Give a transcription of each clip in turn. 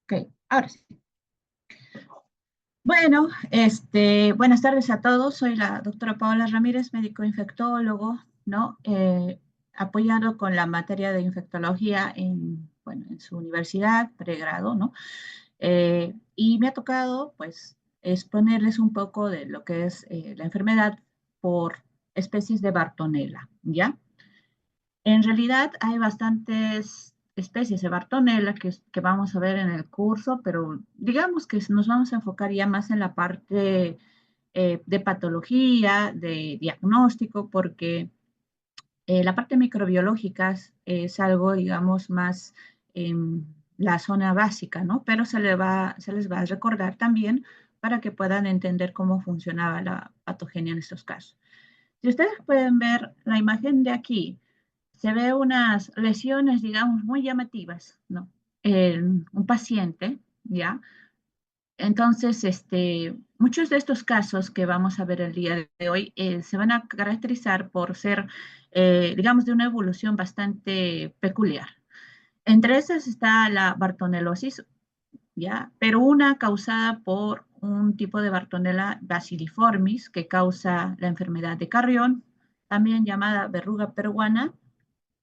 Ok, ahora sí. Bueno, buenas tardes a todos. Soy la doctora Paola Ramírez, médico infectólogo, ¿no? Apoyado con la materia de infectología en su universidad, pregrado, ¿no? Y me ha tocado, pues, exponerles un poco de lo que es la enfermedad por especies de Bartonella, ¿ya? En realidad hay bastantes especies de Bartonella que vamos a ver en el curso, pero digamos que nos vamos a enfocar ya más en la parte de patología, de diagnóstico, porque la parte microbiológica es algo, digamos, más en la zona básica, ¿no? Pero se les va a recordar también para que puedan entender cómo funcionaba la patogenia en estos casos. Si ustedes pueden ver la imagen de aquí, se ve unas lesiones, digamos, muy llamativas, ¿no? En un paciente, ¿ya? Entonces, muchos de estos casos que vamos a ver el día de hoy se van a caracterizar por ser, digamos, de una evolución bastante peculiar. Entre esas está la bartonelosis, ¿ya? Pero una causada por un tipo de Bartonella bacilliformis que causa la enfermedad de Carrión, también llamada verruga peruana,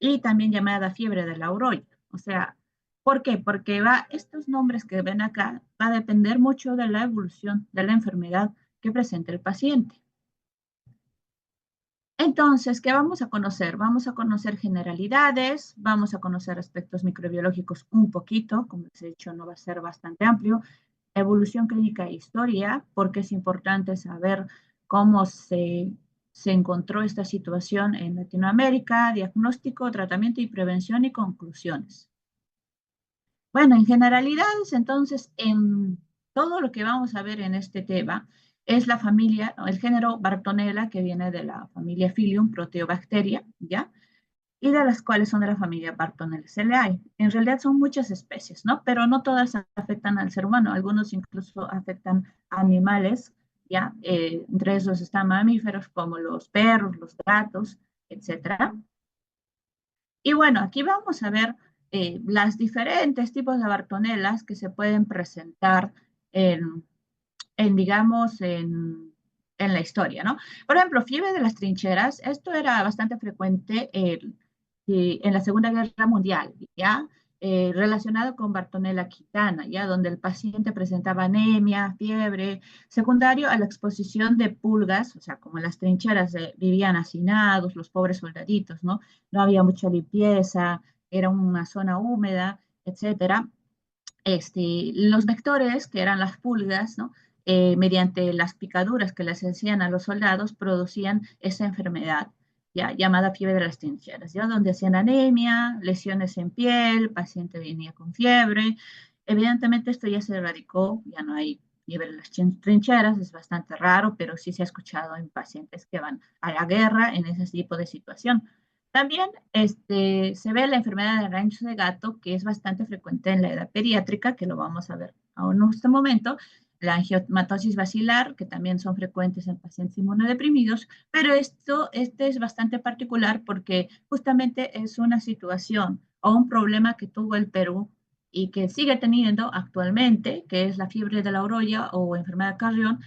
y también llamada fiebre de Lauroy. O sea, ¿por qué? Porque estos nombres que ven acá va a depender mucho de la evolución de la enfermedad que presenta el paciente. Entonces, ¿qué vamos a conocer? Vamos a conocer generalidades, vamos a conocer aspectos microbiológicos un poquito, como les he dicho, no va a ser bastante amplio, evolución clínica e historia, porque es importante saber cómo se encontró esta situación en Latinoamérica, diagnóstico, tratamiento y prevención y conclusiones. Bueno, en generalidades, entonces, en todo lo que vamos a ver en este tema es la familia, el género Bartonella, que viene de la familia Phylum Proteobacteria, ¿ya? Y de las cuales son de la familia Bartonella. En realidad son muchas especies, ¿no? Pero no todas afectan al ser humano, algunos incluso afectan a animales, ¿ya? Entre esos están mamíferos como los perros, los gatos, etcétera. Y bueno, aquí vamos a ver las diferentes tipos de Bartonelas que se pueden presentar en, digamos, en la historia, ¿no? Por ejemplo, fiebre de las trincheras, esto era bastante frecuente en la Segunda Guerra Mundial, ¿ya? Relacionado con Bartonella aquitana, ¿ya? Donde el paciente presentaba anemia, fiebre, secundario a la exposición de pulgas, o sea, como en las trincheras vivían hacinados, los pobres soldaditos, ¿no? No había mucha limpieza, era una zona húmeda, etcétera. Los vectores, que eran las pulgas, ¿no? Mediante las picaduras que les hacían a los soldados, producían esa enfermedad, ya llamada fiebre de las trincheras, ya donde hacían anemia, lesiones en piel, paciente venía con fiebre. Evidentemente esto ya se erradicó, ya no hay fiebre de las trincheras, es bastante raro, pero sí se ha escuchado en pacientes que van a la guerra en ese tipo de situación. También se ve la enfermedad de rancho de gato, que es bastante frecuente en la edad pediátrica, que lo vamos a ver aún en este momento, la angiomatosis basilar, que también son frecuentes en pacientes inmunodeprimidos, pero este es bastante particular porque justamente es una situación o un problema que tuvo el Perú y que sigue teniendo actualmente, que es la fiebre de la orolla o enfermedad de Carrión,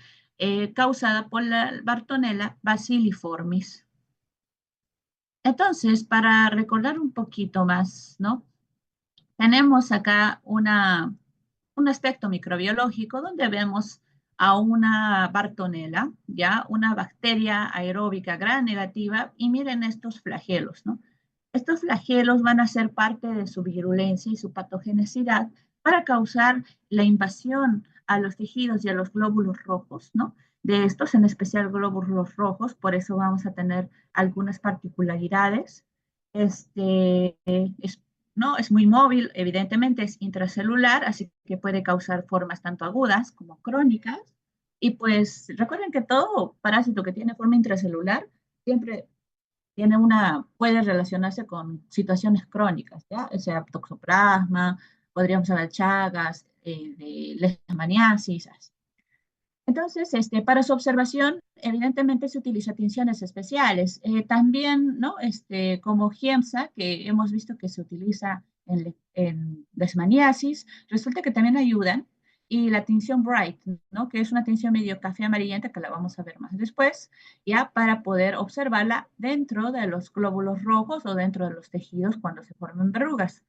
causada por la Bartonella bacilliformis. Entonces, para recordar un poquito más, ¿no? Tenemos acá un aspecto microbiológico donde vemos a una Bartonella, ya una bacteria aeróbica gram negativa, y miren estos flagelos, ¿no? Estos flagelos van a ser parte de su virulencia y su patogenicidad para causar la invasión a los tejidos y a los glóbulos rojos, ¿no? De estos, en especial glóbulos rojos, por eso vamos a tener algunas particularidades. Es ¿no? Es muy móvil, evidentemente es intracelular, así que puede causar formas tanto agudas como crónicas. Y pues recuerden que todo parásito que tiene forma intracelular siempre puede relacionarse con situaciones crónicas, ¿ya? O sea, toxoplasma, podríamos hablar Chagas, de leishmaniasis. Entonces, para su observación, evidentemente se utiliza tinciones especiales. También, ¿no? Como GIEMSA, que hemos visto que se utiliza en leishmaniasis, resulta que también ayudan. Y la tinción Bright, ¿no? Que es una tinción medio café amarillenta, que la vamos a ver más después, ya para poder observarla dentro de los glóbulos rojos o dentro de los tejidos cuando se forman verrugas.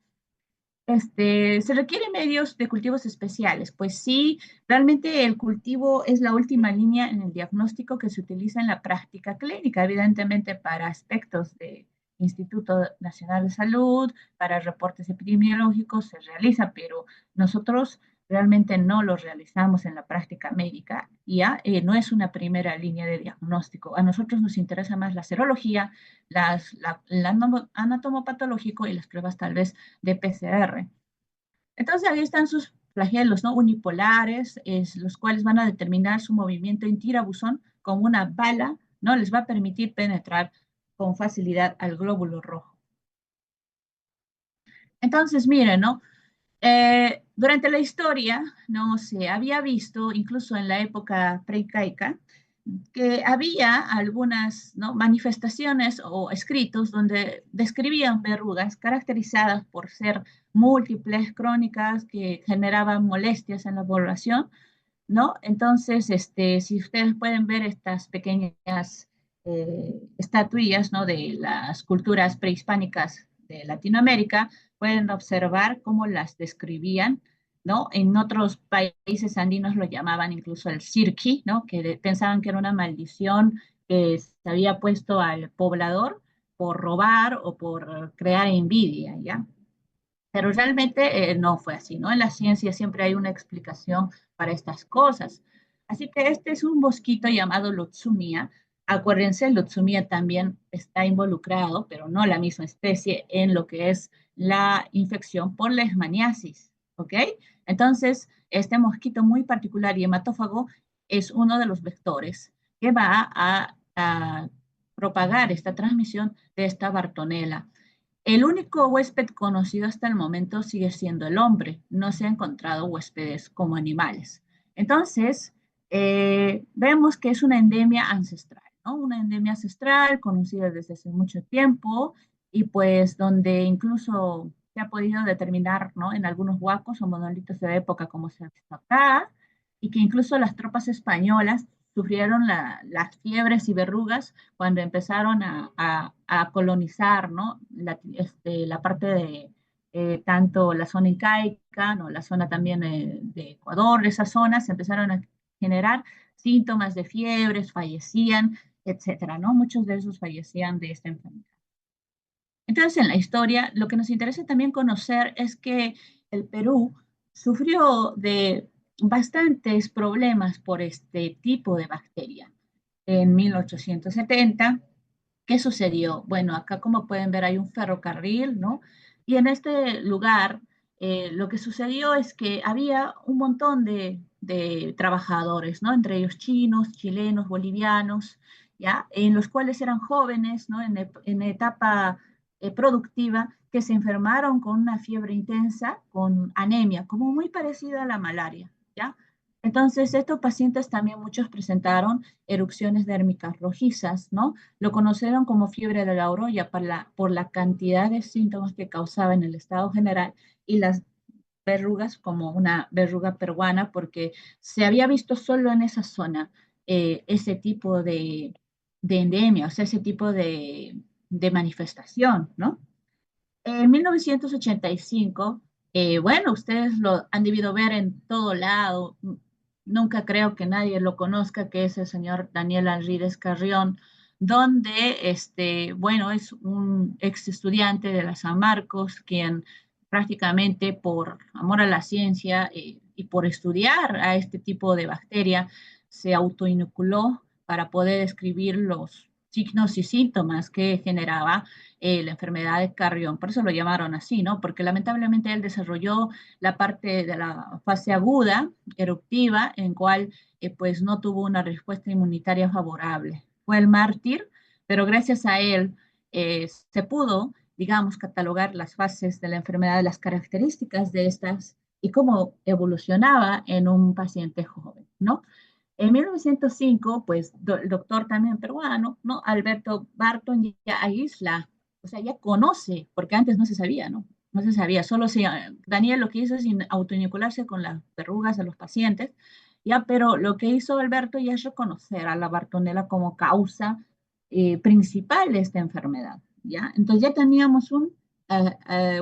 Se requieren medios de cultivos especiales, pues sí, realmente el cultivo es la última línea en el diagnóstico que se utiliza en la práctica clínica, evidentemente para aspectos de Instituto Nacional de Salud, para reportes epidemiológicos se realiza, pero nosotros realmente no lo realizamos en la práctica médica, ya no es una primera línea de diagnóstico. A nosotros nos interesa más la serología, el anatomopatológico y las pruebas tal vez de PCR. Entonces ahí están sus flagelos, ¿no? Unipolares, los cuales van a determinar su movimiento en tirabuzón como una bala, ¿no? Les va a permitir penetrar con facilidad al glóbulo rojo. Entonces, miren, ¿no? Durante la historia, no se había visto, incluso en la época preincaica, que había algunas, ¿no?, manifestaciones o escritos donde describían verrugas caracterizadas por ser múltiples, crónicas, que generaban molestias en la población, ¿no? Entonces, si ustedes pueden ver estas pequeñas estatuillas, ¿no?, de las culturas prehispánicas de Latinoamérica, pueden observar cómo las describían, ¿no? En otros países andinos lo llamaban incluso el cirqui, ¿no? Que pensaban que era una maldición que se había puesto al poblador por robar o por crear envidia, ¿ya? Pero realmente no fue así, ¿no? En la ciencia siempre hay una explicación para estas cosas. Así que este es un mosquito llamado Lutzumia. Acuérdense, Lutzumia también está involucrado, pero no la misma especie, en lo que es la infección por leishmaniasis, ¿ok? Entonces, este mosquito muy particular y hematófago es uno de los vectores que va a propagar esta transmisión de esta Bartonella. El único huésped conocido hasta el momento sigue siendo el hombre. No se han encontrado huéspedes como animales. Entonces, vemos que es una endemia ancestral, ¿no? Una endemia ancestral conocida desde hace mucho tiempo y pues donde incluso se ha podido determinar, ¿no?, en algunos huacos o monolitos de la época como se ha visto acá, y que incluso las tropas españolas sufrieron las fiebres y verrugas cuando empezaron a colonizar, ¿no?, la parte de tanto la zona incaica, ¿no?, la zona también de Ecuador, esas zonas se empezaron a generar síntomas de fiebres, fallecían, etcétera, ¿no? Muchos de esos fallecían de esta enfermedad. Entonces, en la historia, lo que nos interesa también conocer es que el Perú sufrió de bastantes problemas por este tipo de bacteria. En 1870, ¿qué sucedió? Bueno, acá como pueden ver hay un ferrocarril, ¿no? Y en este lugar lo que sucedió es que había un montón de trabajadores, ¿no? Entre ellos chinos, chilenos, bolivianos, ¿ya? En los cuales eran jóvenes, ¿no? En etapa productiva, que se enfermaron con una fiebre intensa, con anemia, como muy parecida a la malaria, ¿ya? Entonces, estos pacientes también muchos presentaron erupciones dérmicas rojizas, ¿no? Lo conocieron como fiebre de la orolla por la cantidad de síntomas que causaba en el estado general y las verrugas como una verruga peruana, porque se había visto solo en esa zona ese tipo de endemia, o sea, ese tipo de manifestación, ¿no? En 1985, bueno, ustedes lo han debido ver en todo lado, nunca creo que nadie lo conozca, que es el señor Daniel Alrídez Carrión, donde, bueno, es un ex estudiante de la San Marcos, quien prácticamente por amor a la ciencia y por estudiar a este tipo de bacteria, se autoinoculó para poder describir los signos y síntomas que generaba la enfermedad de Carrión. Por eso lo llamaron así, ¿no? Porque lamentablemente él desarrolló la parte de la fase aguda, eruptiva, en cual pues no tuvo una respuesta inmunitaria favorable. Fue el mártir, pero gracias a él se pudo, digamos, catalogar las fases de la enfermedad, las características de estas y cómo evolucionaba en un paciente joven, ¿no? En 1905, pues, el doctor también peruano, ¿no? Alberto Barton ya aísla, o sea, ya conoce, porque antes no se sabía, ¿no? No se sabía, solo si Daniel lo que hizo es autoinocularse con las verrugas de los pacientes, ya, pero lo que hizo Alberto ya es reconocer a la Bartonella como causa principal de esta enfermedad, ya. Entonces ya teníamos un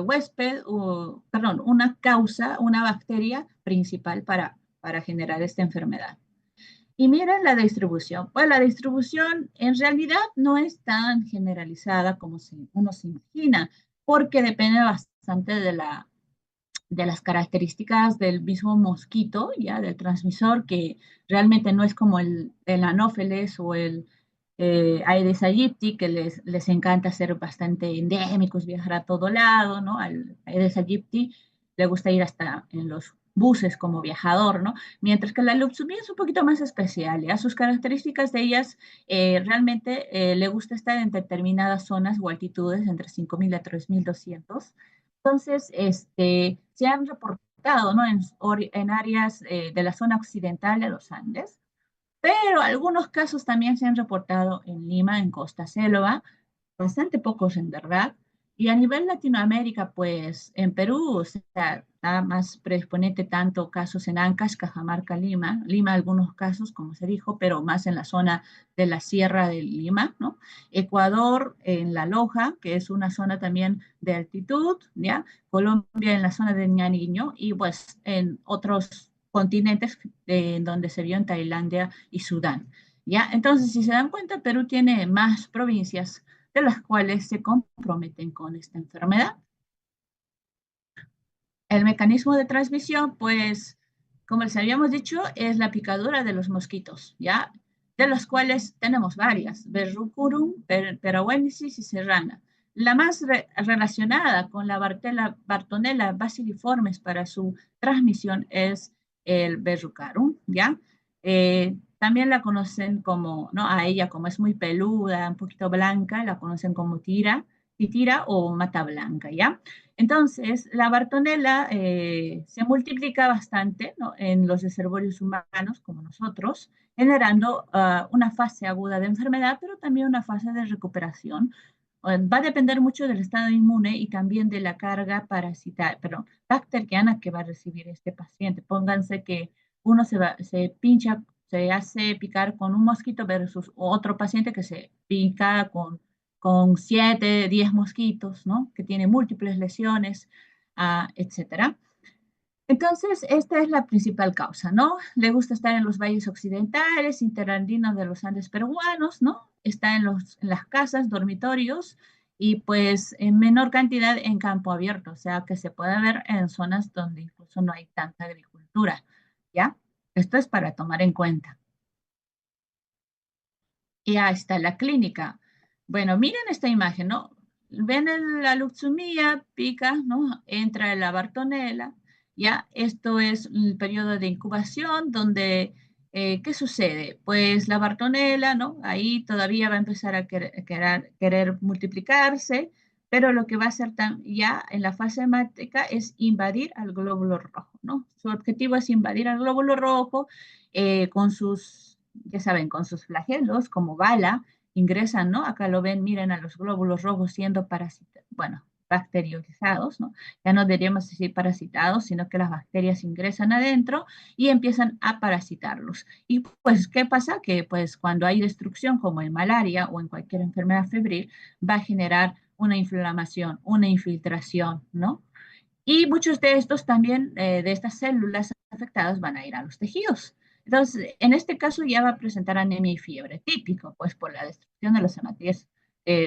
huésped, o, perdón, una causa, una bacteria principal para generar esta enfermedad. Y miren la distribución. Pues la distribución en realidad no es tan generalizada como uno se imagina, porque depende bastante de las características del mismo mosquito, ya del transmisor, que realmente no es como el Anopheles o el Aedes aegypti, que les encanta ser bastante endémicos, viajar a todo lado, ¿no? Al Aedes aegypti le gusta ir hasta en los buses como viajador, ¿no? Mientras que la Luxumia es un poquito más especial, ¿ya? Sus características de ellas realmente le gusta estar en determinadas zonas o altitudes entre 5.000 a 3.200. Entonces, se han reportado, ¿no? En áreas de la zona occidental de los Andes, pero algunos casos también se han reportado en Lima, en Costa Selva, bastante pocos en verdad. Y a nivel Latinoamérica, pues en Perú, o sea, está más predisponente tanto casos en Ancash, Cajamarca, Lima. Lima algunos casos, como se dijo, pero más en la zona de la Sierra de Lima, ¿no? Ecuador en La Loja, que es una zona también de altitud, ¿ya? Colombia en la zona de Ñariño y pues en otros continentes en donde se vio en Tailandia y Sudán, ¿ya? Entonces, si se dan cuenta, Perú tiene más provincias de las cuales se comprometen con esta enfermedad. El mecanismo de transmisión, pues, como les habíamos dicho, es la picadura de los mosquitos, ¿ya? De los cuales tenemos varias, Verrucurum, Perowensis y Serrana. La más relacionada con la Bartonella baciliformes para su transmisión es el Verrucarum, ¿ya? También la conocen como, ¿no? A ella, como es muy peluda, un poquito blanca, la conocen como titira o mata blanca, ¿ya? Entonces, la Bartonella se multiplica bastante, ¿no? En los reservorios humanos, como nosotros, generando una fase aguda de enfermedad, pero también una fase de recuperación. Va a depender mucho del estado inmune y también de la carga parasitaria, perdón, bacteriana que va a recibir este paciente. Pónganse que uno se pincha, se hace picar con un mosquito versus otro paciente que se pica con 7, 10 mosquitos, ¿no? Que tiene múltiples lesiones, etcétera. Entonces, esta es la principal causa, ¿no? Le gusta estar en los valles occidentales, interandinos de los Andes peruanos, ¿no? Está en las casas, dormitorios y pues en menor cantidad en campo abierto, o sea que se puede ver en zonas donde incluso no hay tanta agricultura, ¿ya? Esto es para tomar en cuenta. Y ahí está la clínica. Bueno, miren esta imagen, ¿no? Ven la luxumía, pica, ¿no? Entra la bartonela, ¿ya? Esto es el periodo de incubación donde, ¿qué sucede? Pues la bartonela, ¿no? Ahí todavía va a empezar a querer multiplicarse, pero lo que va a hacer ya en la fase hemática es invadir al glóbulo rojo, ¿no? Su objetivo es invadir al glóbulo rojo con sus, ya saben, con sus flagelos como bala, ingresan, ¿no? Acá lo ven, miren a los glóbulos rojos siendo bueno, bacteriolizados, ¿no? Ya no deberíamos decir parasitados, sino que las bacterias ingresan adentro y empiezan a parasitarlos. Y pues, ¿qué pasa? Que pues cuando hay destrucción, como en malaria o en cualquier enfermedad febril, va a generar una inflamación, una infiltración, ¿no? Y muchos de estos también, de estas células afectadas, van a ir a los tejidos. Entonces, en este caso ya va a presentar anemia y fiebre, típico, pues por la destrucción de los hematíes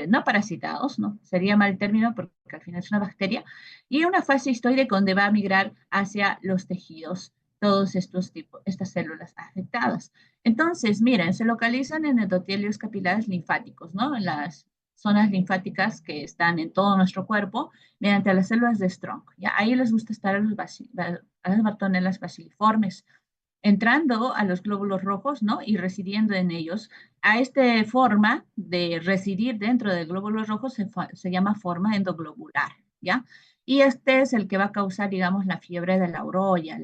no parasitados, ¿no? Sería mal término porque al final es una bacteria, y una fase histoide donde va a migrar hacia los tejidos todos estos tipos, estas células afectadas. Entonces, miren, se localizan en endotelios capilares linfáticos, ¿no? En las zonas linfáticas que están en todo nuestro cuerpo, mediante las células de Strong. ¿Ya? Ahí les gusta estar a las bartonelas baciliformes, entrando a los glóbulos rojos, ¿no? Y residiendo en ellos. A esta forma de residir dentro del glóbulo rojo se llama forma endoglobular, ¿ya? Y este es el que va a causar, digamos, la fiebre de la orolla,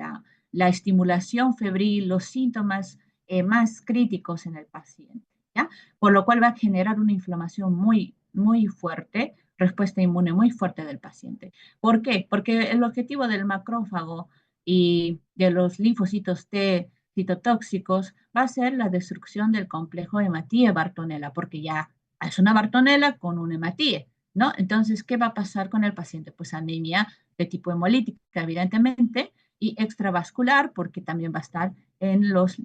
la estimulación febril, los síntomas más críticos en el paciente, ¿ya? Por lo cual va a generar una inflamación muy, muy fuerte, respuesta inmune muy fuerte del paciente. ¿Por qué? Porque el objetivo del macrófago y de los linfocitos T citotóxicos va a ser la destrucción del complejo hematíe-Bartonella, porque ya es una Bartonella con un hematíe, ¿no? Entonces, ¿qué va a pasar con el paciente? Pues anemia de tipo hemolítica, evidentemente, y extravascular, porque también va a estar en los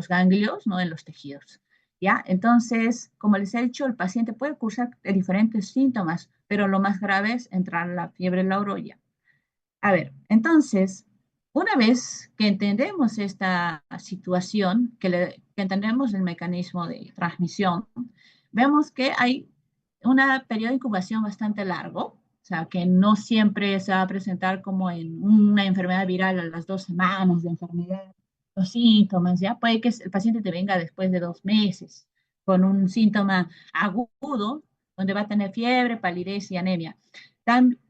ganglios, ¿no? En los tejidos. ¿Ya? Entonces, como les he dicho, el paciente puede cursar de diferentes síntomas, pero lo más grave es entrar la fiebre en la orolla. A ver, entonces, una vez que entendemos esta situación, que entendemos el mecanismo de transmisión, vemos que hay un periodo de incubación bastante largo, o sea, que no siempre se va a presentar como en una enfermedad viral a las 2 semanas de enfermedad, los síntomas, ¿ya? Puede que el paciente te venga después de 2 meses con un síntoma agudo, donde va a tener fiebre, palidez y anemia.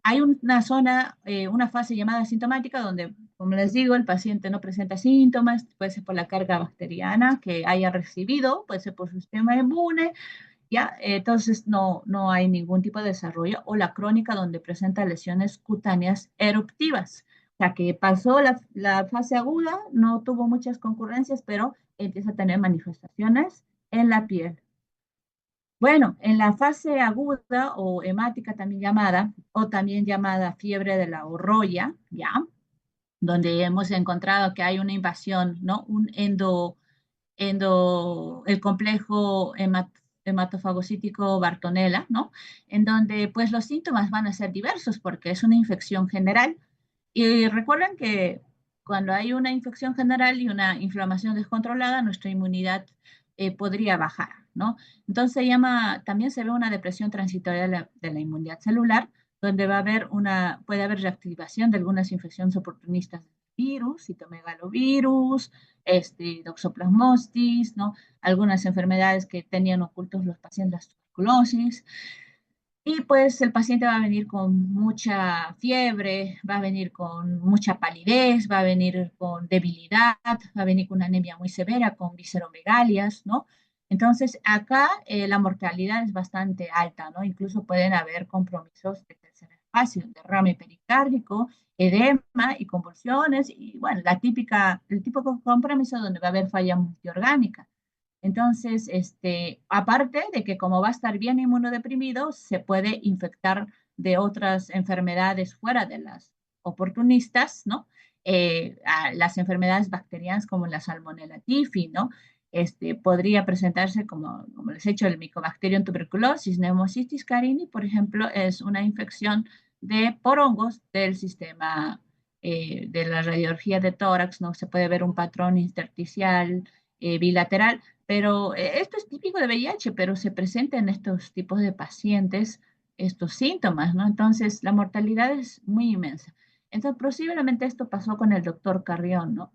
Hay una zona, una fase llamada sintomática, donde, como les digo, el paciente no presenta síntomas, puede ser por la carga bacteriana que haya recibido, puede ser por su sistema inmune, ¿ya? Entonces no hay ningún tipo de desarrollo, o la crónica, donde presenta lesiones cutáneas eruptivas. O sea, que pasó la fase aguda, no tuvo muchas concurrencias, pero empieza a tener manifestaciones en la piel. Bueno, en la fase aguda o hemática también llamada, o también llamada fiebre de la orolla, ¿ya? Donde hemos encontrado que hay una invasión, ¿no? El complejo hematofagocítico Bartonella, ¿no? En donde pues los síntomas van a ser diversos porque es una infección general. Y recuerden que cuando hay una infección general y una inflamación descontrolada, nuestra inmunidad podría bajar, ¿no? Entonces también se ve una depresión transitoria de la inmunidad celular, donde puede haber reactivación de algunas infecciones oportunistas de virus, citomegalovirus, toxoplasmostis, ¿no? Algunas enfermedades que tenían ocultos los pacientes, la tuberculosis. Y pues el paciente va a venir con mucha fiebre, va a venir con mucha palidez, va a venir con debilidad, va a venir con una anemia muy severa, con visceromegalias, ¿no? Entonces, acá la mortalidad es bastante alta, ¿no? Incluso pueden haber compromisos de tercer espacio, derrame pericárdico, edema y convulsiones, y bueno, el típico compromiso donde va a haber falla multiorgánica. Entonces, aparte de que como va a estar bien inmunodeprimido, se puede infectar de otras enfermedades fuera de las oportunistas, ¿no? A las enfermedades bacterianas como la Salmonella typhi, ¿no? Podría presentarse como les he dicho, el Mycobacterium tuberculosis, Pneumocystis carini, por ejemplo, es una infección por hongos del sistema de la radiología de tórax, ¿no? Se puede ver un patrón intersticial bilateral, pero esto es típico de VIH, pero se presenta en estos tipos de pacientes estos síntomas, ¿no? Entonces, la mortalidad es muy inmensa. Entonces, posiblemente esto pasó con el doctor Carrión, ¿no?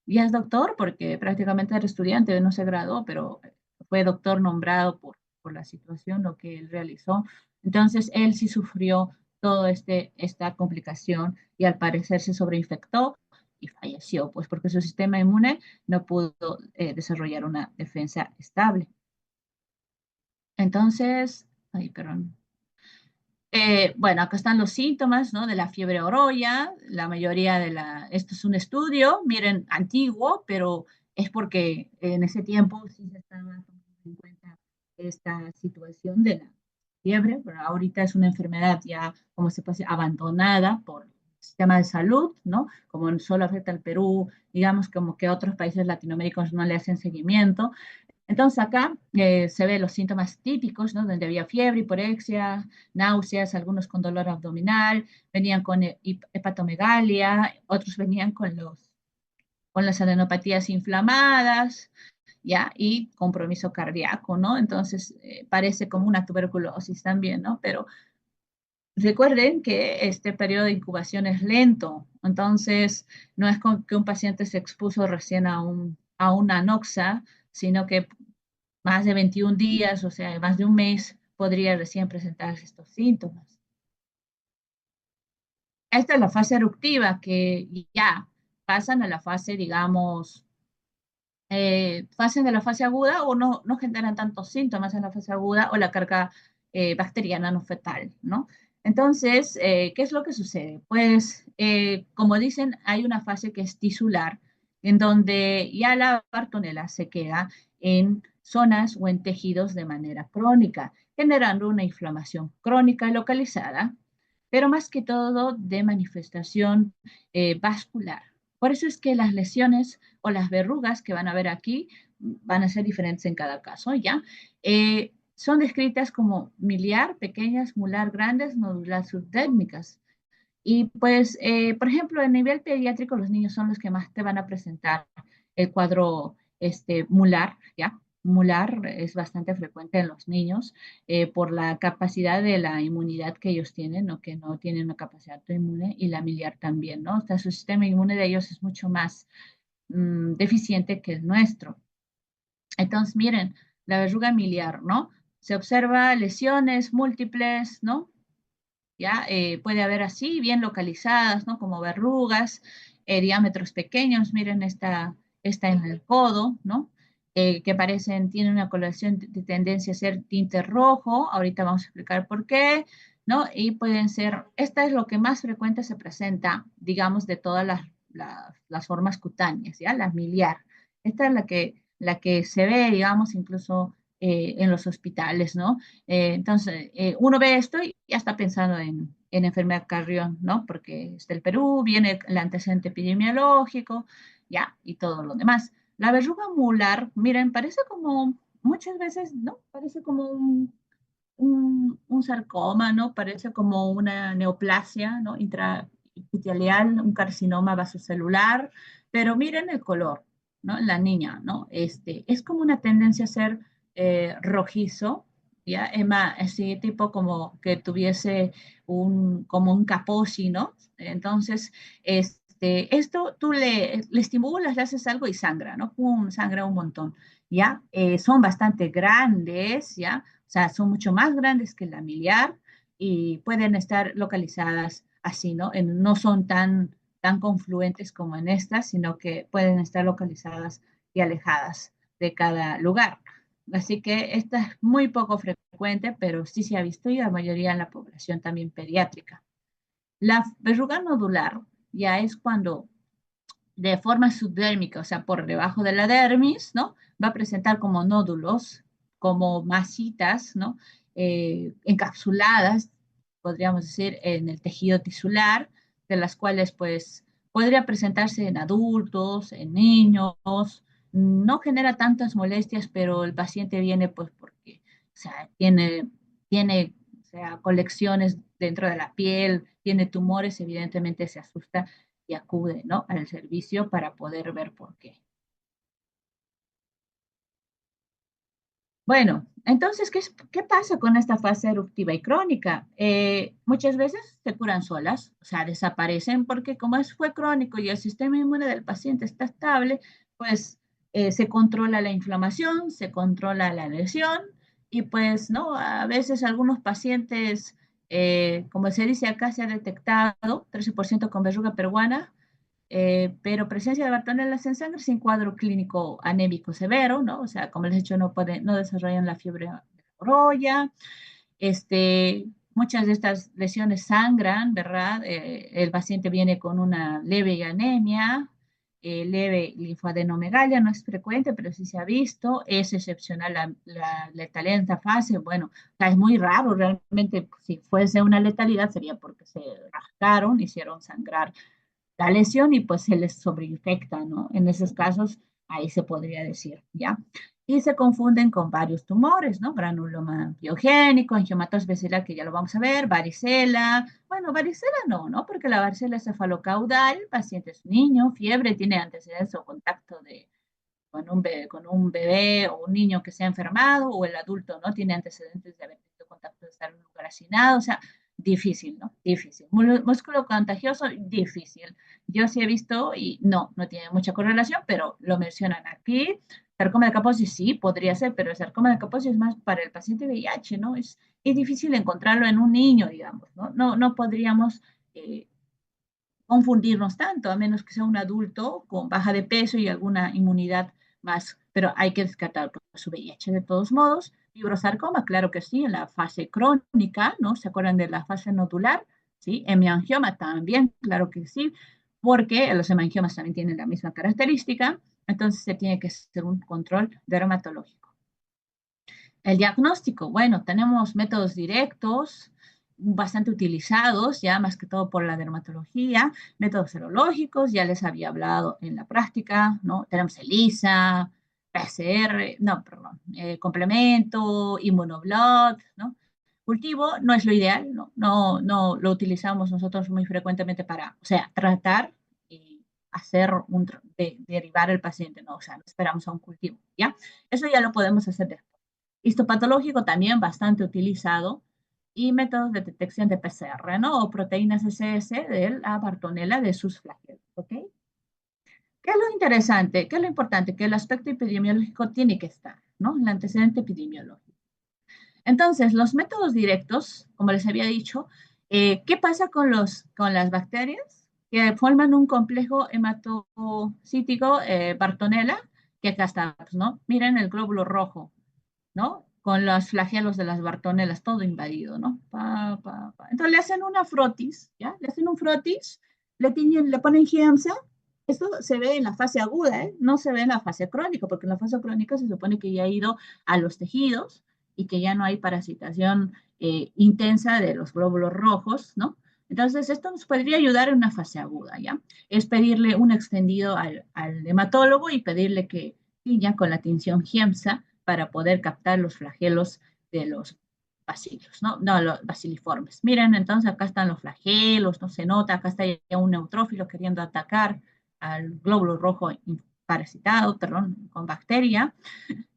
Y es doctor porque prácticamente era estudiante, no se graduó, pero fue doctor nombrado por la situación, lo que él realizó. Entonces, él sí sufrió toda esta complicación y al parecer se sobreinfectó y falleció, pues porque su sistema inmune no pudo desarrollar una defensa estable. Entonces, ay, perdón. Bueno, acá están los síntomas, ¿no? De la fiebre orolla, la mayoría esto es un estudio, miren, antiguo, pero es porque en ese tiempo sí se estaba tomando en cuenta esta situación de la fiebre, pero ahorita es una enfermedad ya, como se puede decir, abandonada por el sistema de salud, ¿no? Como solo afecta al Perú, digamos como que otros países latinoamericanos no le hacen seguimiento, entonces acá se ve los síntomas típicos, ¿no? Donde había fiebre, hiporexia, náuseas, algunos con dolor abdominal, venían con hepatomegalia, otros venían con las adenopatías inflamadas, ¿ya? Y compromiso cardíaco, ¿no? Entonces parece como una tuberculosis también, ¿no? Pero recuerden que este periodo de incubación es lento, entonces no es que un paciente se expuso recién a una anoxa, sino que más de 21 días, o sea, más de un mes, podría recién presentarse estos síntomas. Esta es la fase eruptiva, que ya pasan a la fase, digamos, pasan de la fase aguda o no generan tantos síntomas en la fase aguda o la carga bacteriana no fetal, ¿no? Entonces, ¿qué es lo que sucede? Pues, como dicen, hay una fase que es tisular, en donde ya la bartonela se queda en zonas o en tejidos de manera crónica, generando una inflamación crónica localizada, pero más que todo de manifestación vascular. Por eso es que las lesiones o las verrugas que van a ver aquí van a ser diferentes en cada caso, ¿ya? Son descritas como miliar, pequeñas, mular, grandes, nodular subdérmicas. Y pues, por ejemplo, a nivel pediátrico, los niños son los que más te van a presentar el cuadro mular, ¿ya? Mular es bastante frecuente en los niños por la capacidad de la inmunidad que ellos tienen, o que no tienen una capacidad autoinmune, y la miliar también, ¿no? O sea, su sistema inmune de ellos es mucho más deficiente que el nuestro. Entonces, miren, la verruga miliar, ¿no? Se observa lesiones múltiples, ¿no? ¿Ya? Puede haber así, bien localizadas, ¿no? Como verrugas, diámetros pequeños, miren esta en el codo, ¿no? Que parecen, tienen una coloración de tendencia a ser tinte rojo, ahorita vamos a explicar por qué, ¿no? Y pueden ser, esta es lo que más frecuente se presenta, digamos, de todas las formas cutáneas, ¿ya? La miliar. Esta es la que se ve, digamos, incluso en los hospitales, ¿no? Entonces, uno ve esto y ya está pensando en enfermedad carrión, ¿no? Porque es del Perú, viene el antecedente epidemiológico, ya, y todo lo demás. La verruga mular, miren, parece como, muchas veces, ¿no? Parece como un sarcoma, ¿no? Parece como una neoplasia, ¿no? Intraepitelial, un carcinoma vasocelular, pero miren el color, ¿no? La niña, ¿no? Es como una tendencia a ser rojizo, ¿ya? Emma, así tipo como que tuviese como un caposi, ¿no? Entonces, esto tú le estimulas, le haces algo y sangra, ¿no? Pum, sangra un montón, ¿ya? Son bastante grandes, ¿ya? O sea, son mucho más grandes que la miliar y pueden estar localizadas así, ¿no? No son tan confluentes como en estas, sino que pueden estar localizadas y alejadas de cada lugar. Así que esta es muy poco frecuente, pero sí se ha visto, y la mayoría en la población también pediátrica. La verruga nodular ya es cuando de forma subdérmica, o sea, por debajo de la dermis, ¿no? Va a presentar como nódulos, como masitas, ¿no? Encapsuladas, podríamos decir, en el tejido tisular, de las cuales, pues, podría presentarse en adultos, en niños, no genera tantas molestias, pero el paciente viene, pues, porque, o sea, tiene, o sea, colecciones dentro de la piel, tiene tumores, evidentemente se asusta y acude, ¿no? Al servicio para poder ver por qué. Bueno, entonces, ¿qué pasa con esta fase eruptiva y crónica? Muchas veces se curan solas, o sea, desaparecen porque como fue crónico y el sistema inmune del paciente está estable, pues se controla la inflamación, se controla la lesión y pues, ¿no? A veces algunos pacientes, como se dice acá, se ha detectado 13% con verruga peruana, pero presencia de bartonelas en sangre sin cuadro clínico anémico severo, ¿no? O sea, como les he dicho, no desarrollan la fiebre de la roya. Muchas de estas lesiones sangran, ¿verdad? El paciente viene con una leve anemia, leve linfoadenomegalia, no es frecuente, pero sí se ha visto, es excepcional la letalidad en esta fase, bueno, o sea, es muy raro realmente, si fuese una letalidad sería porque se rascaron, hicieron sangrar la lesión y pues se les sobreinfecta, ¿no? En esos casos, ahí se podría decir, ¿ya? Y se confunden con varios tumores, ¿no? Granuloma biogénico, angiomatosis vesicular, que ya lo vamos a ver, varicela. Bueno, varicela no, ¿no? Porque la varicela es cefalocaudal, paciente es niño, fiebre, tiene antecedentes o contacto con un bebé o un niño que se ha enfermado, o el adulto, ¿no? Tiene antecedentes de haber tenido contacto de estar en un lugar hacinado, o sea, difícil, ¿no? Difícil. Músculo contagioso, difícil. Yo sí he visto y no tiene mucha correlación, pero lo mencionan aquí. Sarcoma de Kaposi sí, podría ser, pero el sarcoma de Kaposi es más para el paciente VIH, ¿no? Es difícil encontrarlo en un niño, digamos, ¿no? No podríamos confundirnos tanto, a menos que sea un adulto con baja de peso y alguna inmunidad más, pero hay que descartar su VIH de todos modos. fibrosarcoma, claro que sí, en la fase crónica, ¿no? ¿Se acuerdan de la fase nodular? ¿Sí? Hemangioma también, claro que sí, porque los hemangiomas también tienen la misma característica, entonces se tiene que hacer un control dermatológico. El diagnóstico, bueno, tenemos métodos directos, bastante utilizados, ya más que todo por la dermatología, métodos serológicos, ya les había hablado en la práctica, ¿no? Tenemos ELISA, PCR, no, perdón, complemento, inmunoblot, ¿no? Cultivo no es lo ideal, no lo utilizamos nosotros muy frecuentemente para, o sea, tratar y hacer derivar el paciente, ¿no? O sea, no esperamos a un cultivo, ¿ya? Eso ya lo podemos hacer después. Histopatológico también bastante utilizado y métodos de detección de PCR, ¿no? O proteínas SS de la Bartonella de sus flagelos, ¿ok? ¿Qué es lo interesante? ¿Qué es lo importante? Que el aspecto epidemiológico tiene que estar, ¿no? El antecedente epidemiológico. Entonces, los métodos directos, como les había dicho, ¿qué pasa con las bacterias? Que forman un complejo hematocítico Bartonella, que acá está, pues, ¿no? Miren el glóbulo rojo, ¿no? Con los flagelos de las bartonelas, todo invadido, ¿no? Entonces le hacen una frotis, ¿ya? Le hacen un frotis, le ponen giemsa. Esto se ve en la fase aguda, ¿eh? No se ve en la fase crónica, porque en la fase crónica se supone que ya ha ido a los tejidos y que ya no hay parasitación intensa de los glóbulos rojos, ¿no? Entonces, esto nos podría ayudar en una fase aguda, ¿ya? Es pedirle un extendido al hematólogo y pedirle que tiña con la tinción giemsa para poder captar los flagelos de los bacilos, ¿no? No, los baciliformes. Miren, entonces acá están los flagelos, ¿no? Se nota, acá está ya un neutrófilo queriendo atacar al glóbulo rojo parasitado, perdón, con bacteria.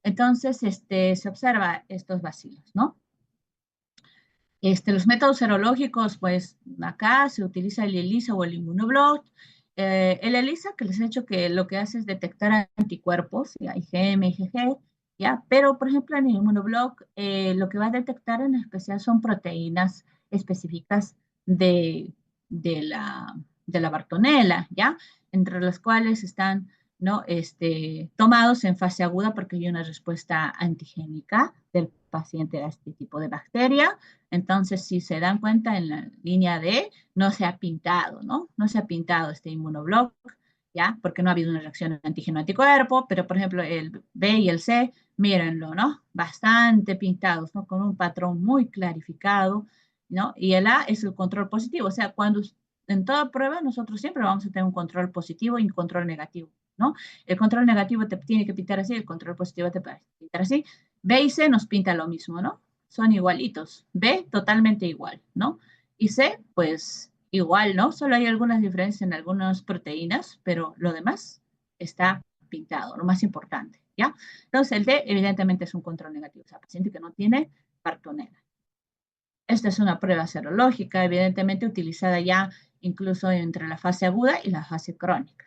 Entonces, se observa estos bacilos, ¿no? Los métodos serológicos, pues acá se utiliza el ELISA o el inmunoblot. El ELISA, que les he dicho que lo que hace es detectar anticuerpos, IgM, IgG, ¿ya? Pero, por ejemplo, en el inmunoblot, lo que va a detectar en especial son proteínas específicas de, de la, de la Bartonella, ¿ya? Entre las cuales están, ¿no? Tomados en fase aguda porque hay una respuesta antigénica del paciente a este tipo de bacteria. Entonces, si se dan cuenta en la línea D, no se ha pintado, ¿no? No se ha pintado este inmunoblock, ¿ya? Porque no ha habido una reacción antígeno-anticuerpo, pero por ejemplo el B y el C, mírenlo, ¿no? Bastante pintados, ¿no? Con un patrón muy clarificado, ¿no? Y el A es el control positivo, o sea, cuando en toda prueba nosotros siempre vamos a tener un control positivo y un control negativo, ¿no? El control negativo te tiene que pintar así, el control positivo te puede pintar así. B y C nos pinta lo mismo, ¿no? Son igualitos. B, totalmente igual, ¿no? Y C, pues igual, ¿no? Solo hay algunas diferencias en algunas proteínas, pero lo demás está pintado, lo más importante, ¿ya? Entonces, el D, evidentemente, es un control negativo, o sea, paciente que no tiene Bartonella. Esta es una prueba serológica, evidentemente utilizada ya incluso entre la fase aguda y la fase crónica.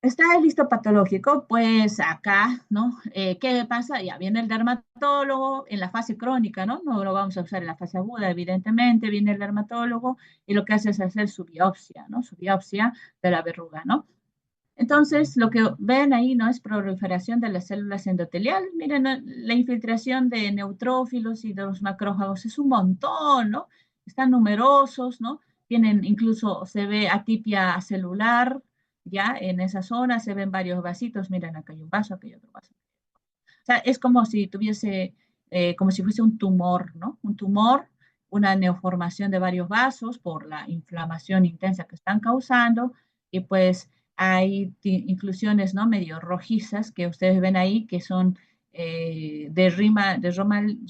Está el histopatológico, pues acá, ¿no? ¿Qué pasa? Ya viene el dermatólogo en la fase crónica, ¿no? No lo vamos a usar en la fase aguda, evidentemente, viene el dermatólogo y lo que hace es hacer su biopsia, ¿no? Su biopsia de la verruga, ¿no? Entonces, lo que ven ahí, ¿no? Es proliferación de las células endoteliales. Miren, ¿no? La infiltración de neutrófilos y de los macrófagos es un montón, ¿no? Están numerosos, ¿no? Tienen, incluso se ve atipia celular, ya en esa zona se ven varios vasitos. Miren, acá hay un vaso, acá hay otro vaso. O sea, es como si tuviese, como si fuese un tumor, ¿no? Un tumor, una neoformación de varios vasos por la inflamación intensa que están causando y pues hay inclusiones, ¿no? Medio rojizas que ustedes ven ahí que son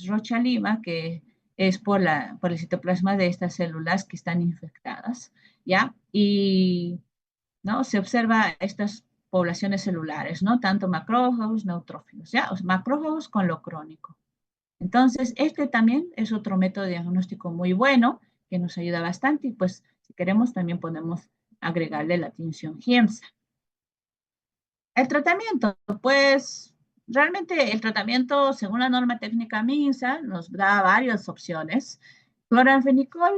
Rocha Lima, que es por el citoplasma de estas células que están infectadas, ¿ya? Y ¿no? Se observa estas poblaciones celulares, ¿no? Tanto macrófagos, neutrófilos, ¿ya? O sea, macrófagos con lo crónico. Entonces, este también es otro método de diagnóstico muy bueno que nos ayuda bastante y pues si queremos también podemos agregarle la tinción Giemsa. El tratamiento, pues realmente el tratamiento según la norma técnica MINSA nos da varias opciones. Cloranfenicol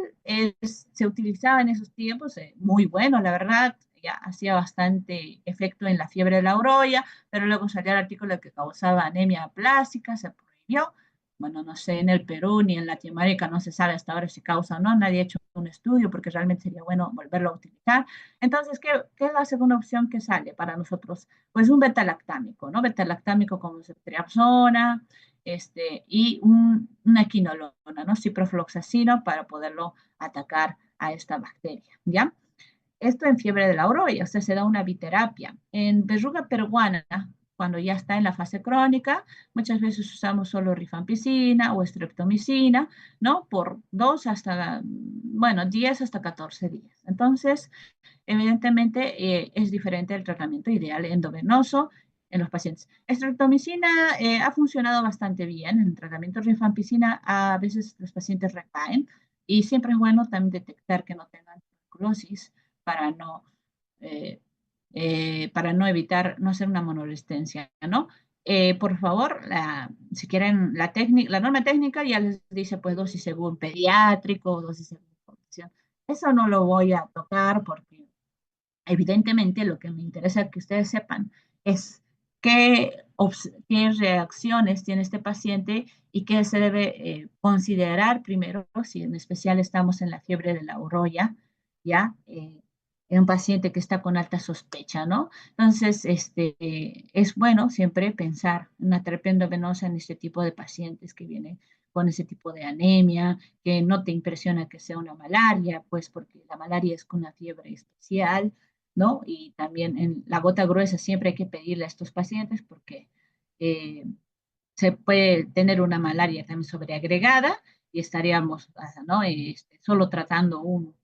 se utilizaba en esos tiempos, muy bueno, la verdad, ya hacía bastante efecto en la fiebre de la orolla, pero luego salió el artículo que causaba anemia plástica, se prohibió. Bueno, no sé, en el Perú ni en Latinoamérica no se sabe hasta ahora si causa o no, nadie ha hecho un estudio porque realmente sería bueno volverlo a utilizar. Entonces, ¿qué es la segunda opción que sale para nosotros? Pues un betalactámico, ¿no? Betalactámico como ceftriaxona, y una quinolona, ¿no? Ciprofloxacino para poderlo atacar a esta bacteria, ¿ya? Esto en fiebre de la orolla, o sea, se da una biterapia. En verruga peruana, cuando ya está en la fase crónica, muchas veces usamos solo rifampicina o streptomicina, ¿no? Por 2 hasta, bueno, 10 hasta 14 días. Entonces, evidentemente, es diferente el tratamiento ideal endovenoso en los pacientes. Streptomicina ha funcionado bastante bien. En el tratamiento de rifampicina, a veces los pacientes recaen y siempre es bueno también detectar que no tengan tuberculosis para no, eh, para no evitar, no hacer una monoresistencia, ¿no? Por favor, si quieren la técnica, la norma técnica ya les dice pues dosis según pediátrico, dosis según población. Eso no lo voy a tocar porque evidentemente lo que me interesa que ustedes sepan es qué reacciones tiene este paciente y qué se debe considerar primero, si en especial estamos en la fiebre de la orolla, ¿ya? En un paciente que está con alta sospecha, ¿no? Entonces, es bueno siempre pensar en una terapia endovenosa en este tipo de pacientes que vienen con ese tipo de anemia, que no te impresiona que sea una malaria, pues porque la malaria es con una fiebre especial, ¿no? Y también en la gota gruesa siempre hay que pedirle a estos pacientes porque eh, se puede tener una malaria también sobreagregada y estaríamos, ¿no? Solo tratando uno.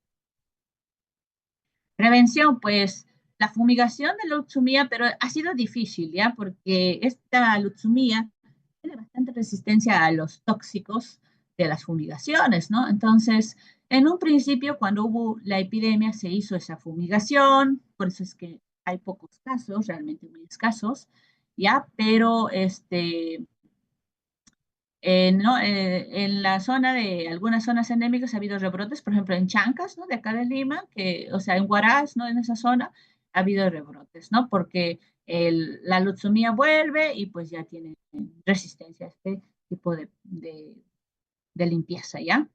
Prevención, pues la fumigación de leucemia, pero ha sido difícil, ¿ya? Porque esta leucemia tiene bastante resistencia a los tóxicos de las fumigaciones, ¿no? Entonces, en un principio, cuando hubo la epidemia, se hizo esa fumigación, por eso es que hay pocos casos, realmente muy escasos, ¿ya? Pero no, en la zona de algunas zonas endémicas ha habido rebrotes, por ejemplo en Chancas, ¿no? De acá de Lima, que, o sea, en Huaraz, ¿no? En esa zona ha habido rebrotes, ¿no? Porque la leucemia vuelve y pues ya tiene resistencia a este tipo de limpieza, ¿ya?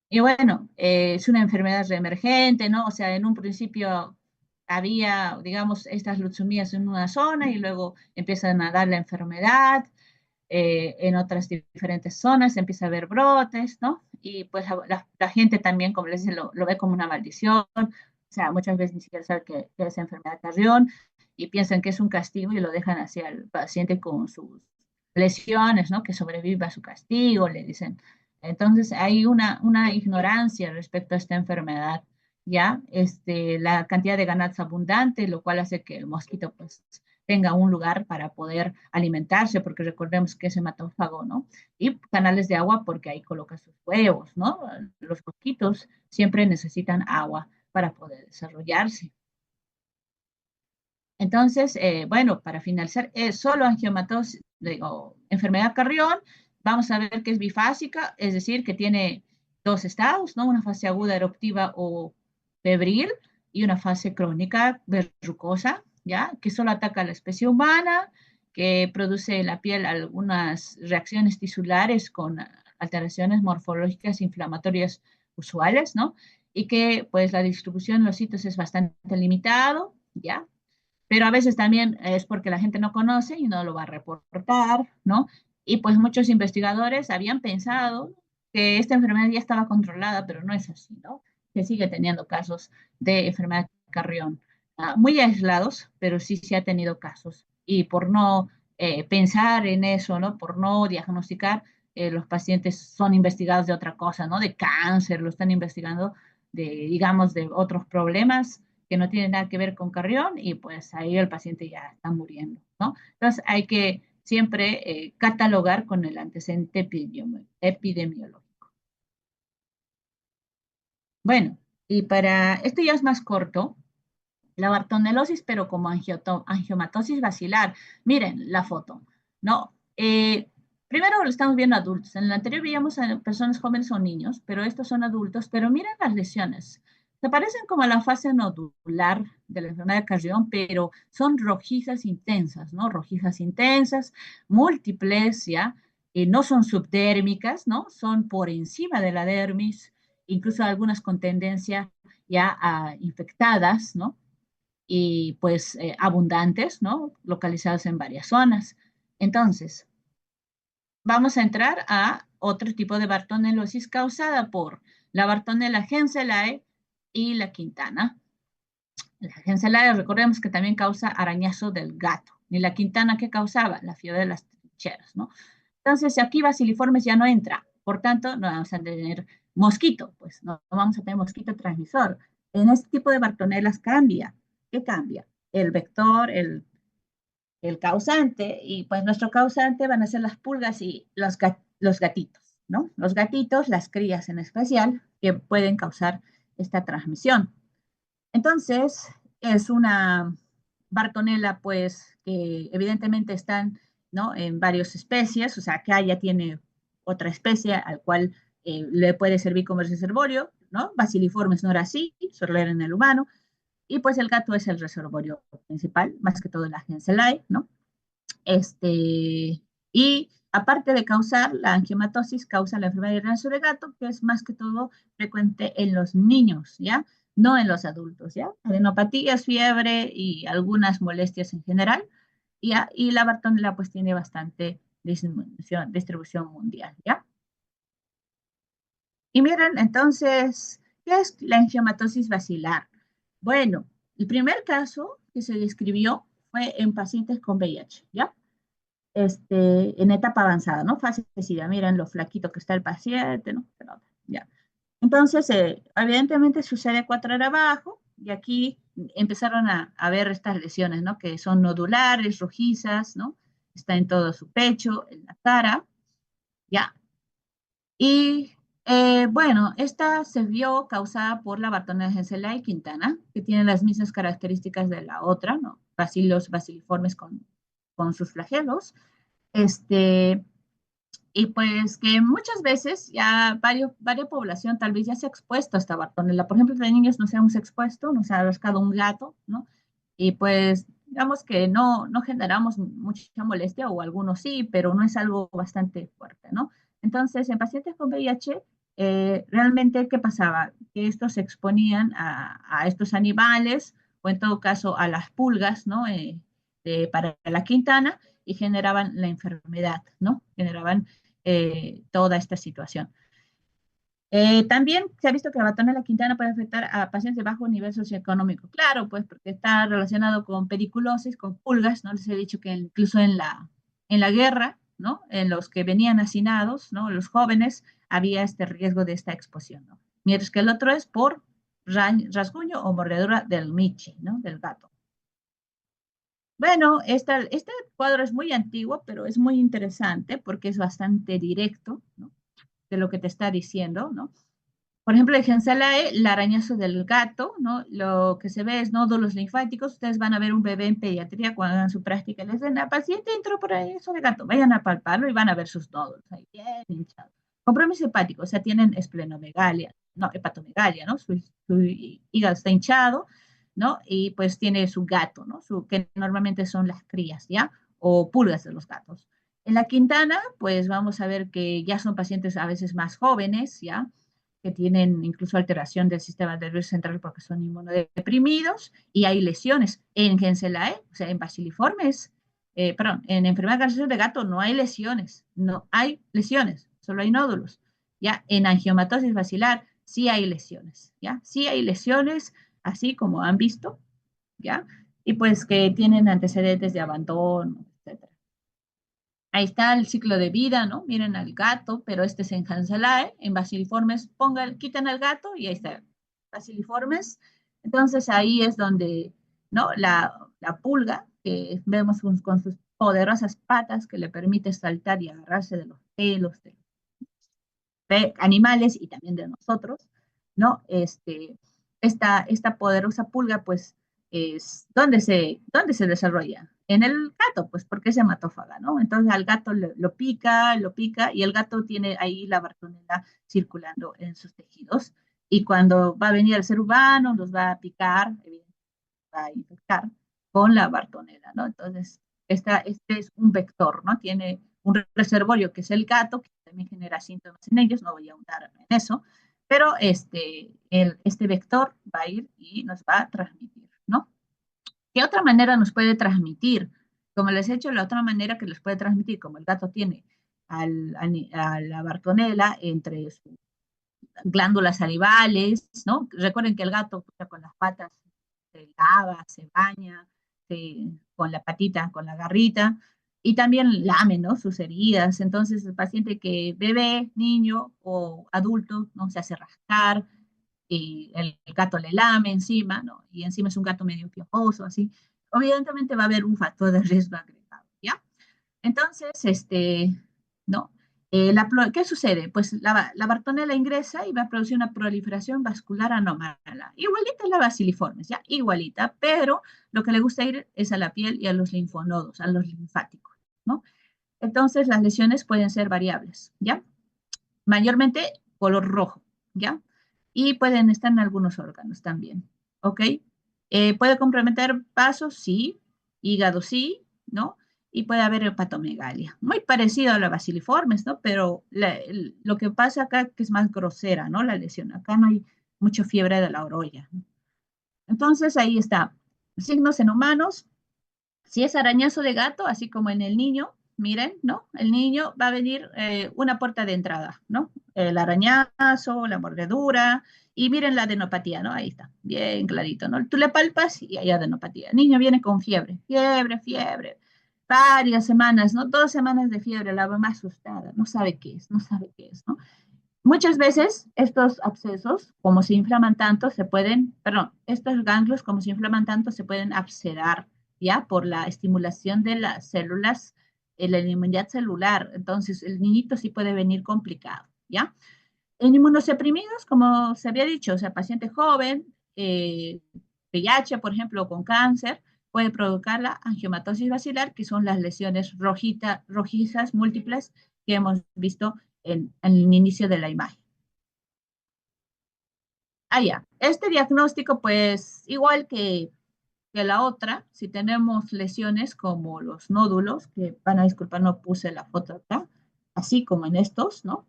Y bueno, es una enfermedad reemergente, ¿no? O sea, en un principio había, digamos, estas leucemias en una zona y luego empiezan a dar la enfermedad en otras diferentes zonas, empieza a haber brotes, ¿no? Y pues la gente también, como les dice, lo ve como una maldición, o sea, muchas veces ni siquiera sabe que es enfermedad carrión y piensan que es un castigo y lo dejan hacia el paciente con sus lesiones, ¿no? Que sobreviva a su castigo, le dicen. Entonces hay una ignorancia respecto a esta enfermedad, ¿ya? La cantidad de ganado es abundante, lo cual hace que el mosquito, pues, tenga un lugar para poder alimentarse, porque recordemos que es hematófago, ¿no? Y canales de agua porque ahí coloca sus huevos, ¿no? Los mosquitos siempre necesitan agua para poder desarrollarse. Entonces, bueno, para finalizar, es solo angiomatosis, digo, enfermedad Carrión, vamos a ver que es bifásica, es decir, que tiene dos estados, ¿no? Una fase aguda eruptiva o febril y una fase crónica verrucosa, ¿ya? Que solo ataca a la especie humana, que produce en la piel algunas reacciones tisulares con alteraciones morfológicas inflamatorias usuales, ¿no? Y que, pues, la distribución en los sitios es bastante limitado, ¿ya? Pero a veces también es porque la gente no conoce y no lo va a reportar, ¿no? Y pues muchos investigadores habían pensado que esta enfermedad ya estaba controlada, pero no es así, ¿no? Se sigue teniendo casos de enfermedad de Carrión, muy aislados, pero sí se ha tenido casos. Y por no pensar en eso, ¿no? Por no diagnosticar, los pacientes son investigados de otra cosa, ¿no? De cáncer, lo están investigando de, digamos, de otros problemas que no tiene nada que ver con Carrión y pues ahí el paciente ya está muriendo, ¿no? Entonces hay que siempre catalogar con el antecedente epidemiológico. Bueno, y para esto ya es más corto, la bartonelosis, pero como angiomatosis basilar. Miren la foto, ¿no? Primero lo estamos viendo adultos. En el anterior veíamos a personas jóvenes o niños, pero estos son adultos. Pero miren las lesiones. Se parecen como a la fase nodular de la enfermedad de Carrión, pero son rojizas intensas, ¿no? Rojizas intensas, múltiples, ¿ya? No son subdérmicas, ¿no? Son por encima de la dermis, incluso algunas con tendencia ya a infectadas, ¿no? Y pues abundantes, ¿no? Localizadas en varias zonas. Entonces, vamos a entrar a otro tipo de bartonelosis causada por la Bartonella henselae y la quintana. La henselae, recordemos que también causa arañazo del gato. Ni la quintana que causaba la fiebre de las trincheras, ¿no? Entonces, aquí basiliformes ya no entra. Por tanto, no vamos a tener mosquito, pues no vamos a tener mosquito transmisor. En este tipo de bartonelas cambia. ¿Qué cambia? El vector, el causante, y pues nuestro causante van a ser las pulgas y los gatitos, ¿no? Los gatitos, las crías en especial, que pueden causar esta transmisión. Entonces, es una Bartonella, pues, que evidentemente están, ¿no? En varias especies, o sea, acá ya tiene otra especie al cual le puede servir como reservorio, ¿no? Basiliformes no era así, solo era en el humano, y pues el gato es el reservorio principal, más que todo la Genselae, ¿no? Y aparte de causar la angiomatosis, causa la enfermedad de rancio de gato, que es más que todo frecuente en los niños, ¿ya? No en los adultos, ¿ya? Adenopatías, fiebre y algunas molestias en general, ¿ya? Y la Bartonella pues tiene bastante distribución mundial, ¿ya? Y miren, entonces, ¿qué es la angiomatosis basilar? Bueno, el primer caso que se describió fue en pacientes con VIH, ¿ya? En etapa avanzada, ¿no? Fase de SIDA, miren lo flaquito que está el paciente, ¿no? Pero, ya. Entonces, evidentemente sucede 4 horas abajo y aquí empezaron a ver estas lesiones, ¿no? Que son nodulares, rojizas, ¿no? Está en todo su pecho, en la cara, ¿ya? Y bueno, esta se vio causada por la Bartonella henselae y Quintana, que tiene las mismas características de la otra, ¿no? Bacilos basiliformes con sus flagelos. Este, y pues que muchas veces ya varias población tal vez ya se ha expuesto a esta Bartonella. Por ejemplo, de niños nos hemos expuesto, nos ha rascado un gato, ¿no? Y pues digamos que no generamos mucha molestia, o algunos sí, pero no es algo bastante fuerte, ¿no? Entonces, en pacientes con VIH, realmente, ¿qué pasaba? Que estos se exponían a estos animales, o en todo caso a las pulgas, ¿no? Para la quintana, y generaban la enfermedad, ¿no? Generaban toda esta situación. También se ha visto que la batona de la quintana puede afectar a pacientes de bajo nivel socioeconómico. Claro, pues porque está relacionado con pediculosis, con pulgas, ¿no? Les he dicho que incluso en la guerra, ¿no? En los que venían hacinados, ¿no? Los jóvenes, había este riesgo de esta exposición, ¿no? Mientras que el otro es por rasguño o mordedura del michi, ¿no? Del gato. Bueno, este cuadro es muy antiguo, pero es muy interesante porque es bastante directo, ¿no? De lo que te está diciendo, ¿no? Por ejemplo, el Gensalae, el arañazo del gato, ¿no? Lo que se ve es nódulos linfáticos. Ustedes van a ver un bebé en pediatría cuando hagan su práctica. Les dicen, la paciente entró por eso de gato. Vayan a palparlo y van a ver sus nódulos ahí bien hinchados. Compromiso hepático, o sea, tienen esplenomegalia, no, hepatomegalia, ¿no? Su hígado está hinchado, ¿no? Y pues tiene su gato, ¿no? Que normalmente son las crías, ¿ya? O pulgas de los gatos. En la Quintana, pues vamos a ver que ya son pacientes a veces más jóvenes, ¿ya? Que tienen incluso alteración del sistema nervioso central porque son inmunodeprimidos, y hay lesiones. En Genselae, o sea, en basiliformes, perdón, en enfermedad gaseosa de gato no hay lesiones, no hay lesiones, solo hay nódulos. Ya en angiomatosis basilar sí hay lesiones, ya sí hay lesiones, así como han visto, ya, y pues que tienen antecedentes de abandono, etcétera. Ahí está el ciclo de vida, ¿no? Miren al gato, pero este es en Hanselae, en basiliformes, quitan al gato y ahí está, basiliformes. Entonces ahí es donde, ¿no? La pulga, que vemos con sus poderosas patas que le permite saltar y agarrarse de los pelos de animales y también de nosotros, ¿no? Esta poderosa pulga, pues, ¿dónde se desarrolla? En el gato, pues, porque es hematófaga, ¿no? Entonces al gato lo pica, y el gato tiene ahí la bartonela circulando en sus tejidos. y cuando va a venir el ser humano, nos va a picar, va a infectar con la bartonela, ¿no? Entonces, este es un vector, ¿no? Tiene un reservorio que es el gato, que también genera síntomas en ellos, no voy a ahondar en eso, pero este vector va a ir y nos va a transmitir, ¿no? ¿Qué otra manera nos puede transmitir? Como les he dicho, la otra manera que les puede transmitir, como el gato tiene a la bartonela entre sus glándulas salivales, ¿no? Recuerden que el gato con las patas se lava, se baña, con la patita, con la garrita, y también lame, ¿no? Sus heridas. Entonces, el paciente que bebé, niño o adulto, ¿no? Se hace rascar, y el gato le lame encima, ¿no? Y encima es un gato medio piojoso, así. Evidentemente va a haber un factor de riesgo agregado, ¿ya? Entonces, ¿no? ¿Qué sucede? Pues la bartonela ingresa y va a producir una proliferación vascular anómala, igualita a la baciliformes, ¿ya? Igualita, pero lo que le gusta ir es a la piel y a los linfonodos, a los linfáticos, ¿no? Entonces, las lesiones pueden ser variables, ¿ya? Mayormente color rojo, ¿ya? Y pueden estar en algunos órganos también, ¿ok? ¿Puede comprometer vasos? Sí. Hígado, sí, ¿no? Y puede haber hepatomegalia. Muy parecido a la baciliformes, ¿no? Pero lo que pasa acá es que es más grosera, ¿no? La lesión. Acá no hay mucha fiebre de la orolla, ¿no? Entonces, ahí está. Signos en humanos, si es arañazo de gato, así como en el niño, miren, ¿no? El niño va a venir una puerta de entrada, ¿no? El arañazo, la mordedura, y miren la adenopatía, ¿no? Ahí está, bien clarito, ¿no? Tú le palpas y hay adenopatía. El niño viene con fiebre, fiebre, fiebre, varias semanas, ¿no? 2 semanas de fiebre, la mamá asustada, no sabe qué es, no sabe qué es, ¿no? Muchas veces estos abscesos, como se inflaman tanto, perdón, estos ganglios, como se inflaman tanto, se pueden abscerar, ¿ya? Por la estimulación de las células, la inmunidad celular. Entonces, el niñito sí puede venir complicado, ¿ya? En inmunosuprimidos, como se había dicho, o sea, paciente joven, VIH, por ejemplo, con cáncer, puede provocar la angiomatosis basilar, que son las lesiones rojizas múltiples que hemos visto en el inicio de la imagen. Ah, ya. Este diagnóstico, pues, igual que la otra, si tenemos lesiones como los nódulos, que van a disculpar, no puse la foto acá, así como en estos, ¿no?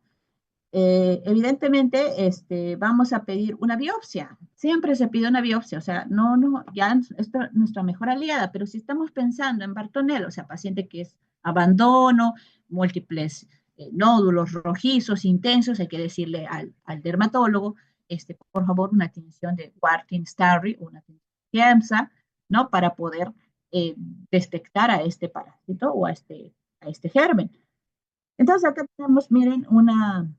Evidentemente, vamos a pedir una biopsia. Siempre se pide una biopsia, o sea, no, ya esto es nuestra mejor aliada, pero si estamos pensando en Bartonella, o sea, paciente que es abandono, múltiples nódulos rojizos, intensos, hay que decirle al dermatólogo, por favor, una tinción de Wartin-Starry, una tinción de Kiemsa, ¿no? Para poder eh, detectar a este parásito o a este germen. Entonces acá tenemos, miren, una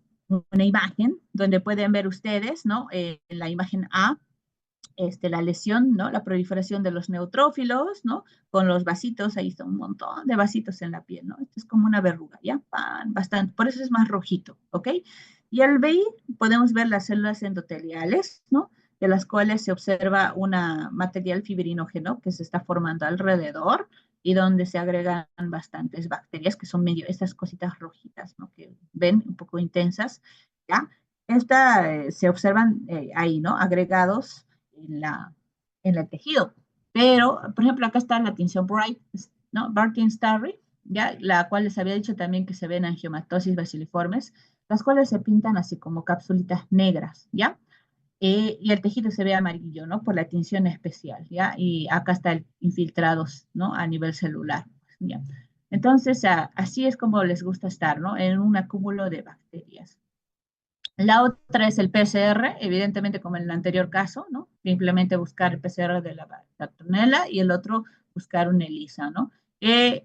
imagen donde pueden ver ustedes, ¿no? En la imagen A, la lesión, ¿no? La proliferación de los neutrófilos, ¿no? Con los vasitos, ahí está un montón de vasitos en la piel, ¿no? Esto es como una verruga, ¿ya? Bastante, por eso es más rojito, ¿ok? Y al BI podemos ver las células endoteliales, ¿no? De las cuales se observa una material fibrinógeno que se está formando alrededor y donde se agregan bastantes bacterias que son medio, estas cositas rojitas, ¿no? Que ven un poco intensas, ¿ya? Se observan ahí, ¿no? Agregados en en el tejido. Pero, por ejemplo, acá está la tinción Bright, ¿no? Barton Starry, ¿ya? La cual les había dicho también que se ven angiomatosis basiliformes, las cuales se pintan así como cápsulitas negras, ¿ya? Y el tejido se ve amarillo, ¿no? Por la tinción especial, ¿ya? Y acá está el infiltrados, ¿no? A nivel celular, ¿ya? Entonces, así es como les gusta estar, ¿no? En un acúmulo de bacterias. La otra es el PCR, evidentemente como en el anterior caso, ¿no? Simplemente buscar el PCR de la Bartonella y el otro buscar un ELISA, ¿no?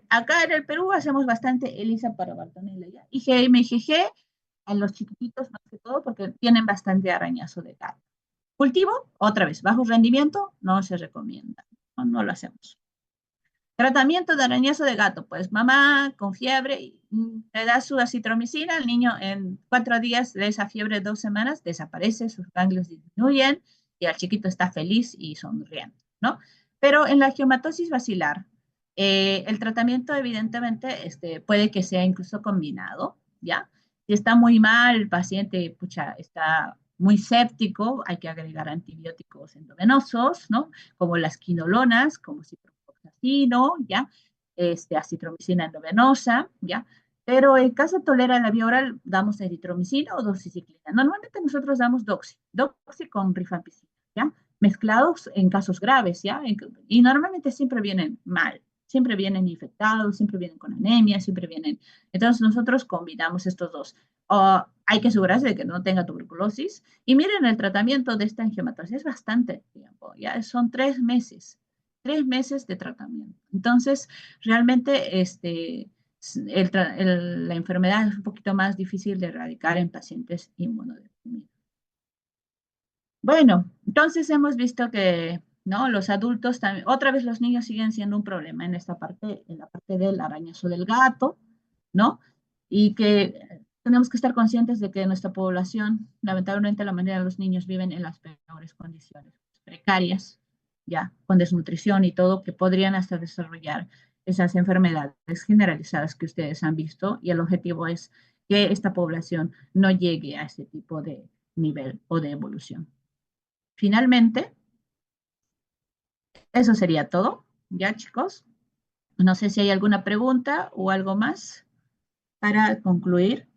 Acá en el Perú hacemos bastante ELISA para Bartonella, ¿ya? IgM, IgG, en los chiquititos más que todo, porque tienen bastante arañazo de gato. Cultivo, otra vez, bajo rendimiento, no se recomienda, no lo hacemos. Tratamiento de arañazo de gato, pues mamá con fiebre, le da su acitromicina, el niño en 4 días de esa fiebre, 2 semanas, desaparece, sus ganglios disminuyen y el chiquito está feliz y sonriendo, ¿no? Pero en la geomatosis basilar, el tratamiento evidentemente puede que sea incluso combinado, ¿ya? Si está muy mal, el paciente, pucha, está muy séptico, hay que agregar antibióticos endovenosos, ¿no? Como las quinolonas, como ciprofloxacino, ¿ya? Acitromicina endovenosa, ¿ya? Pero en caso tolera la vía oral, damos eritromicina o doxiciclina. Normalmente nosotros damos doxi con rifampicina, ¿ya? Mezclados en casos graves, ¿ya? Y normalmente siempre vienen mal, siempre vienen infectados, siempre vienen con anemia, siempre vienen. Entonces nosotros combinamos estos dos. Hay que asegurarse de que no tenga tuberculosis. Y miren, el tratamiento de esta angiomatosis es bastante tiempo, ya son 3 meses de tratamiento. Entonces, realmente la enfermedad es un poquito más difícil de erradicar en pacientes inmunodeprimidos. Bueno, entonces hemos visto que, ¿no? Los adultos también, otra vez los niños siguen siendo un problema en esta parte, en la parte del arañazo del gato, ¿no? Y que tenemos que estar conscientes de que nuestra población, lamentablemente la mayoría de los niños viven en las peores condiciones, precarias, ya, con desnutrición y todo, que podrían hasta desarrollar esas enfermedades generalizadas que ustedes han visto, y el objetivo es que esta población no llegue a ese tipo de nivel o de evolución. Finalmente, eso sería todo, ¿ya, chicos? No sé si hay alguna pregunta o algo más para concluir.